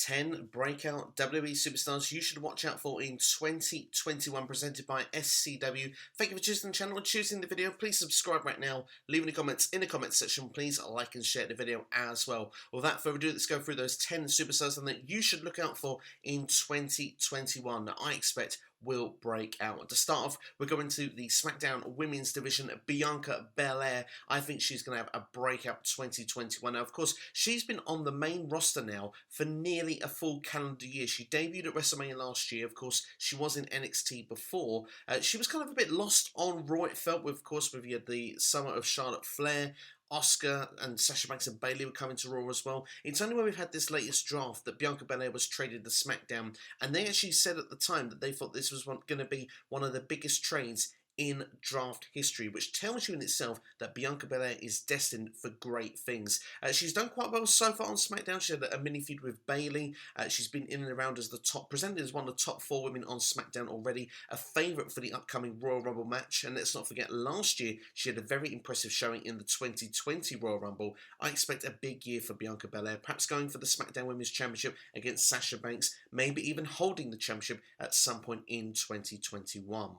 10 breakout WWE superstars you should watch out for in 2021, presented by SCW. Thank you for choosing the channel and choosing the video. Please subscribe right now. Leave any comments in the comments section. Please like and share the video as well. Without further ado, let's go through those 10 superstars that you should look out for in 2021 that I expect will break out. To start off, we're going to the SmackDown Women's Division. Bianca Belair, I think she's going to have a breakout 2021. Now, of course, she's been on the main roster now for nearly a full calendar year. She debuted at WrestleMania last year. Of course, she was in NXT before. She was kind of a bit lost on Raw, it felt, with, of course, with the summer of Charlotte Flair. Oscar and Sasha Banks and Bayley were coming to Raw as well. It's only when we've had this latest draft that Bianca Belair was traded to SmackDown, and they actually said at the time that they thought this was going to be one of the biggest trades in draft history, which tells you in itself that Bianca Belair is destined for great things. She's done quite well so far on SmackDown. She had a mini feud with Bayley. She's been in and around as the top, presented as one of the top 4 women on SmackDown already, a favourite for the upcoming Royal Rumble match. And let's not forget, last year she had a very impressive showing in the 2020 Royal Rumble. I expect a big year for Bianca Belair, perhaps going for the SmackDown Women's Championship against Sasha Banks, maybe even holding the championship at some point in 2021.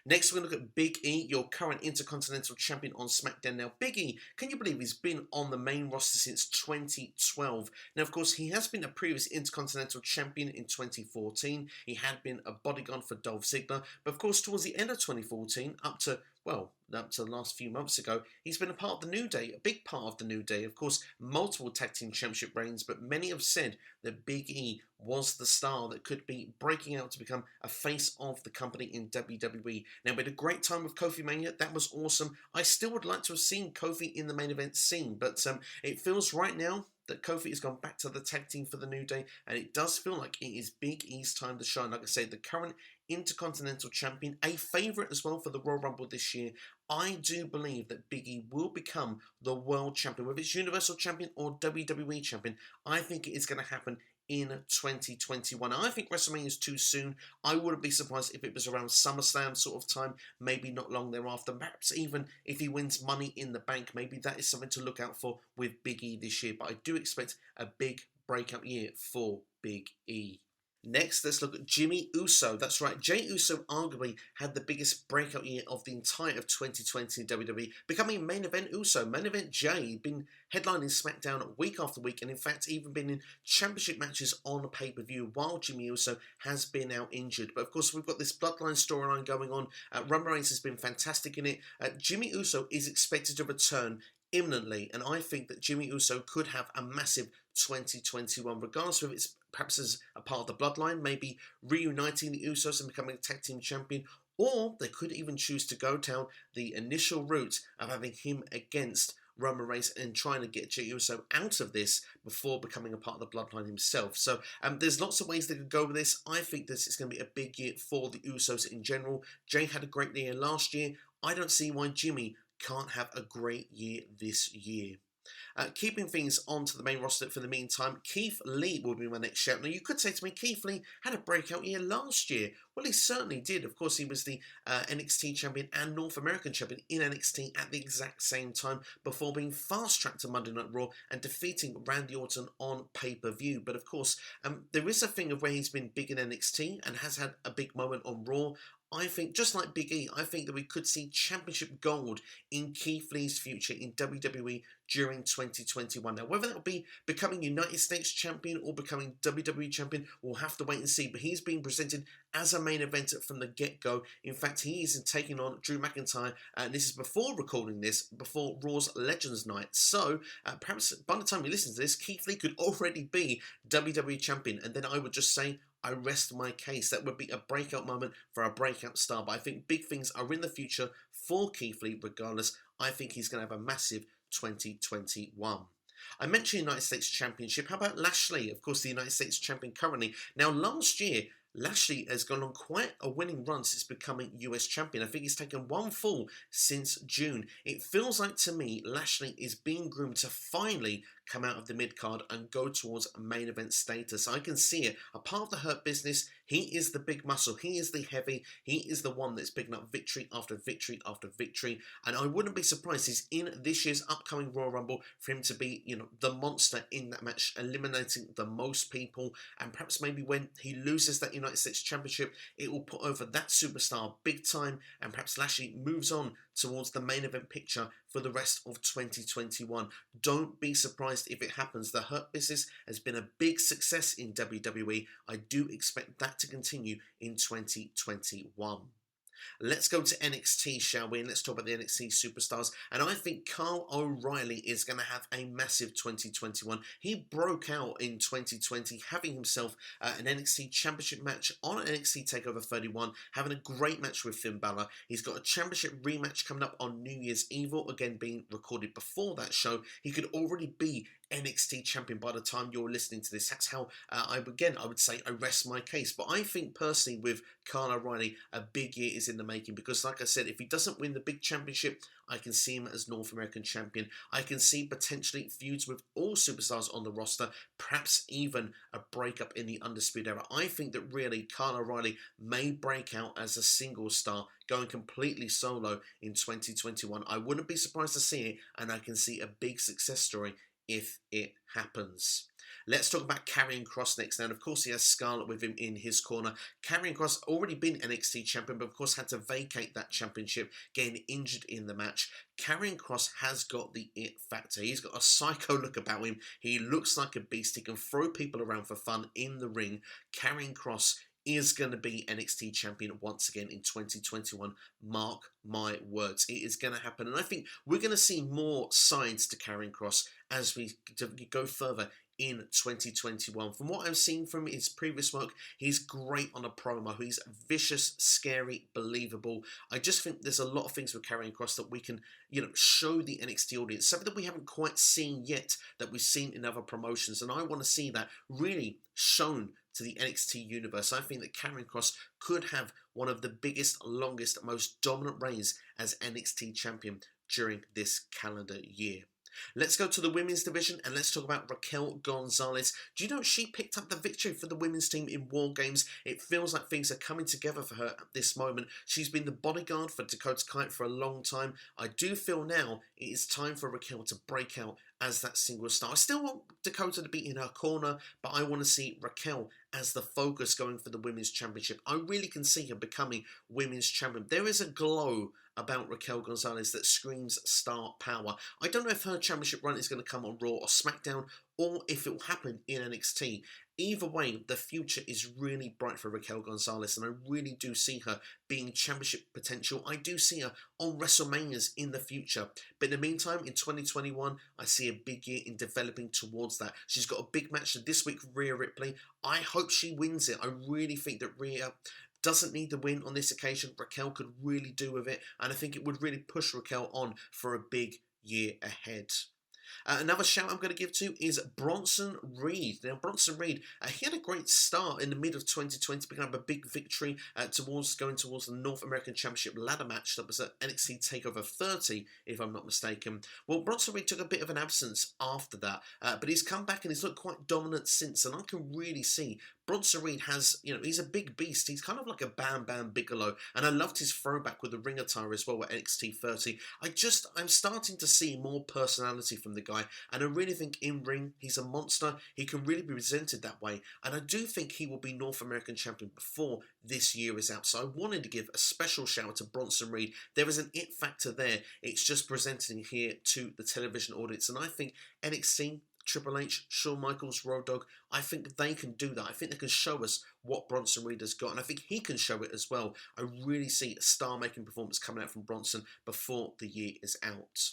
Next, we're going to look at Big E, your current Intercontinental Champion on SmackDown. Now, Big E, can you believe he's been on the main roster since 2012? Now, of course, he has been a previous Intercontinental Champion in 2014. He had been a bodyguard for Dolph Ziggler. But, of course, towards the end of 2014, up to the last few months ago, he's been a part of the New Day, a big part of the New Day. Of course, multiple tag team championship reigns, but many have said that Big E was the star that could be breaking out to become a face of the company in WWE. Now, we had a great time with Kofi Mania. That was awesome. I still would like to have seen Kofi in the main event scene, but it feels right now that Kofi has gone back to the tag team for the New Day, and it does feel like it is Big E's time to shine. Like I say, the current Intercontinental Champion, a favourite as well for the Royal Rumble this year. I do believe that Big E will become the World Champion, whether it's Universal Champion or WWE Champion. I think it is going to happen in 2021. I think WrestleMania is too soon. I wouldn't be surprised if it was around SummerSlam sort of time, maybe not long thereafter. Perhaps even if he wins Money in the Bank, maybe that is something to look out for with Big E this year. But I do expect a big breakout year for Big E. Next, let's look at Jimmy Uso. That's right, Jey Uso arguably had the biggest breakout year of the entire of 2020 in WWE, becoming main event Uso. Main event Jey, been headlining SmackDown week after week, and in fact even been in championship matches on pay-per-view while Jimmy Uso has been out injured. But of course, we've got this Bloodline storyline going on. Roman Reigns has been fantastic in it. Jimmy Uso is expected to return imminently, and I think that Jimmy Uso could have a massive 2021, regardless of it's perhaps as a part of the Bloodline, maybe reuniting the Usos and becoming a tag team champion, or they could even choose to go down the initial route of having him against Roman Reigns and trying to get Jey Uso out of this before becoming a part of the Bloodline himself. So there's lots of ways they could go with this. I think this is going to be a big year for the Usos in general. Jey had a great year last year. I don't see why Jimmy can't have a great year this year. Keeping things onto the main roster for the meantime, Keith Lee will be my next shout. Now, you could say to me, Keith Lee had a breakout year last year. Well, he certainly did. Of course, he was the NXT champion and North American champion in NXT at the exact same time before being fast-tracked to Monday Night Raw and defeating Randy Orton on pay-per-view. But of course, there is a thing of where he's been big in NXT and has had a big moment on Raw. I think, just like Big E, I think that we could see championship gold in Keith Lee's future in WWE during 2021. Now, whether that will be becoming United States champion or becoming WWE champion, we'll have to wait and see. But he's being presented as a main eventer from the get-go. In fact, he is taking on Drew McIntyre, and this is before recording this, before Raw's Legends Night. So, perhaps by the time we listen to this, Keith Lee could already be WWE champion, and then I would just say, I rest my case. That would be a breakout moment for a breakout star. But I think big things are in the future for Keith Lee regardless. I think he's going to have a massive 2021. I mentioned United States Championship. How about Lashley? Of course, the United States champion currently. Now, last year, Lashley has gone on quite a winning run since becoming US champion. I think he's taken one fall since June. It feels like to me Lashley is being groomed to finally come out of the mid-card and go towards a main event status. I can see it. A part of the Hurt Business, he is the big muscle. He is the heavy. He is the one that's picking up victory after victory after victory. And I wouldn't be surprised he's in this year's upcoming Royal Rumble for him to be, the monster in that match, eliminating the most people. And perhaps maybe when he loses that United States Championship, it will put over that superstar big time, and perhaps Lashley moves on towards the main event picture for the rest of 2021. Don't be surprised if it happens. The Hurt Business has been a big success in WWE. I do expect that to continue in 2021. Let's go to NXT, shall we? And let's talk about the NXT superstars. And I think Karl OReilly is going to have a massive 2021. He broke out in 2020, having himself an NXT Championship match on NXT TakeOver 31, having a great match with Finn Balor. He's got a Championship rematch coming up on New Year's Eve, again being recorded before that show. He could already be NXT champion by the time you're listening to this. That's how I would say I rest my case. But I think personally with Karl OReilly, a big year is in the making, because like I said, if he doesn't win the big championship, I can see him as North American champion. I can see potentially feuds with all superstars on the roster, perhaps even a breakup in the Undisputed Era. I think that really Karl OReilly may break out as a single star, going completely solo in 2021. I wouldn't be surprised to see it, and I can see a big success story if it happens. Let's talk about Karrion Kross next. Now, and of course, he has Scarlett with him in his corner. Karrion Kross already been NXT champion, but of course had to vacate that championship, getting injured in the match. Karrion Kross has got the it factor. He's got a psycho look about him. He looks like a beast. He can throw people around for fun in the ring. Karrion Kross is going to be NXT champion once again in 2021. Mark my words. It is going to happen. And I think we're going to see more sides to Karrion Kross as we go further in 2021. From what I've seen from his previous work, he's great on a promo. He's vicious, scary, believable. I just think there's a lot of things with Karrion Kross that we can, show the NXT audience, something that we haven't quite seen yet, that we've seen in other promotions. And I want to see that really shown to the NXT universe. I think that Karrion Kross could have one of the biggest, longest, most dominant reigns as NXT champion during this calendar year. Let's go to the women's division and let's talk about Raquel Gonzalez. Do you know she picked up the victory for the women's team in War Games? It feels like things are coming together for her at this moment. She's been the bodyguard for Dakota Kai for a long time. I do feel now it is time for Raquel to break out as that single star. I still want Dakota to be in her corner, but I want to see Raquel as the focus going for the women's championship. I really can see her becoming women's champion. There is a glow about Raquel Gonzalez that screams star power. I don't know if her championship run is going to come on Raw or SmackDown, or if it will happen in NXT. Either way, the future is really bright for Raquel Gonzalez, and I really do see her being championship potential. I do see her on WrestleManias in the future. But in the meantime, in 2021, I see a big year in developing towards that. She's got a big match this week with Rhea Ripley. I hope she wins it. I really think that Rhea doesn't need the win on this occasion. Raquel could really do with it, and I think it would really push Raquel on for a big year ahead. Another shout I'm going to give to is Bronson Reed. Now, Bronson Reed, he had a great start in the mid of 2020, picking up a big victory going towards the North American Championship ladder match that was at NXT TakeOver 30, if I'm not mistaken. Well, Bronson Reed took a bit of an absence after that, but he's come back and he's looked quite dominant since, and I can really see Bronson Reed has, he's a big beast. He's kind of like a Bam Bam Bigelow, and I loved his throwback with the ring attire as well at NXT 30. I'm starting to see more personality from the guy, and I really think in ring, he's a monster. He can really be presented that way, and I do think he will be North American champion before this year is out. So I wanted to give a special shout out to Bronson Reed. There is an it factor there. It's just presenting here to the television audience, and I think NXT, Triple H, Shawn Michaels, Road Dogg, I think they can do that. I think they can show us what Bronson Reed has got, and I think he can show it as well. I really see a star-making performance coming out from Bronson before the year is out.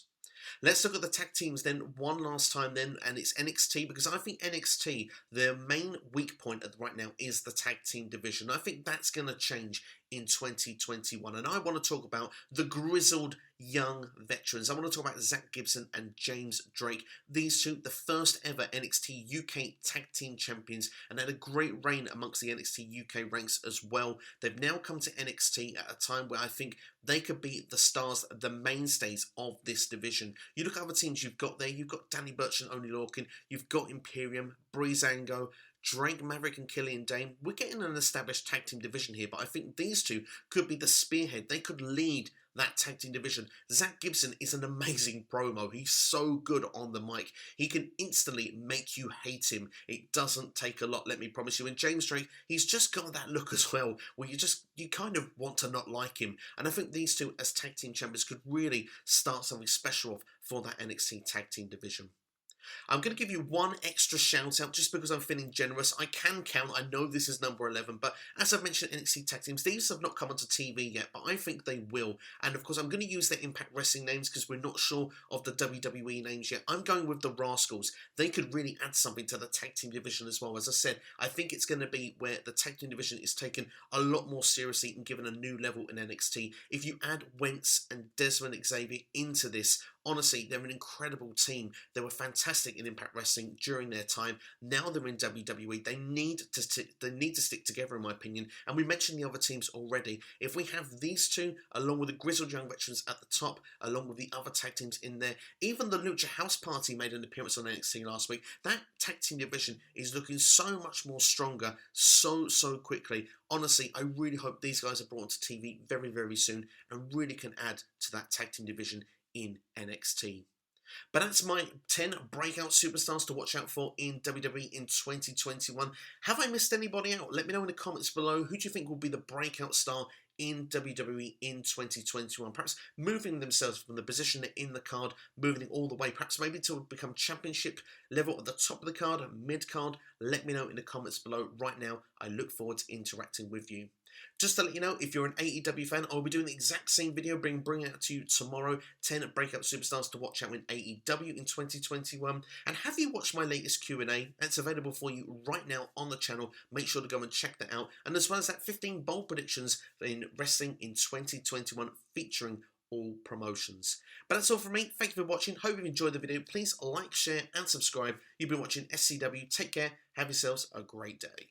Let's look at the tag teams then one last time then, and it's NXT, because I think NXT, their main weak point right now is the tag team division. I think that's going to change in 2021. And I want to talk about the grizzled young veterans. I want to talk about Zack Gibson and James Drake. These two, the first ever NXT UK Tag Team Champions, and had a great reign amongst the NXT UK ranks as well. They've now come to NXT at a time where I think they could be the stars, the mainstays of this division. You look at other teams you've got there. You've got Danny Burch and Oney Lorcan. You've got Imperium, Breezango, Drake Maverick and Killian Dane. We're getting an established tag team division here, but I think these two could be the spearhead. They could lead that tag team division. Zack Gibson is an amazing promo. He's so good on the mic. He can instantly make you hate him. It doesn't take a lot, let me promise you. And James Drake, he's just got that look as well, where you kind of want to not like him. And I think these two as tag team champions could really start something special off for that NXT tag team division. I'm going to give you one extra shout out just because I'm feeling generous. I can count, I know this is number 11, but as I've mentioned, NXT tag teams, these have not come onto TV yet, but I think they will. And of course, I'm going to use their Impact Wrestling names because we're not sure of the WWE names yet. I'm going with the Rascals. They could really add something to the tag team division as well. As I said, I think it's going to be where the tag team division is taken a lot more seriously and given a new level in NXT. If you add Wentz and Desmond Xavier into this, honestly, they're an incredible team. They were fantastic in Impact Wrestling during their time. Now they're in WWE. They need to stick together, in my opinion. And we mentioned the other teams already. If we have these two, along with the grizzled young veterans at the top, along with the other tag teams in there, even the Lucha House Party made an appearance on NXT last week. That tag team division is looking so much more stronger, so quickly. Honestly, I really hope these guys are brought onto TV very, very soon and really can add to that tag team division in NXT. But that's my 10 breakout superstars to watch out for in WWE in 2021. Have I missed anybody out? Let me know in the comments below. Who do you think will be the breakout star in WWE in 2021? Perhaps moving themselves from the position they're in the card, moving it all the way, perhaps maybe to become championship level at the top of the card, mid card. Let me know in the comments below. Right now, I look forward to interacting with you. Just to let you know, if you're an AEW fan, I'll be doing the exact same video, bring out to you tomorrow, 10 breakout superstars to watch out in AEW in 2021. And have you watched my latest Q&A? It's available for you right now on the channel. Make sure to go and check that out. And as well as that, 15 bold predictions in wrestling in 2021 featuring all promotions. But that's all from me. Thank you for watching. Hope you've enjoyed the video. Please like, share and subscribe. You've been watching SCW. Take care. Have yourselves a great day.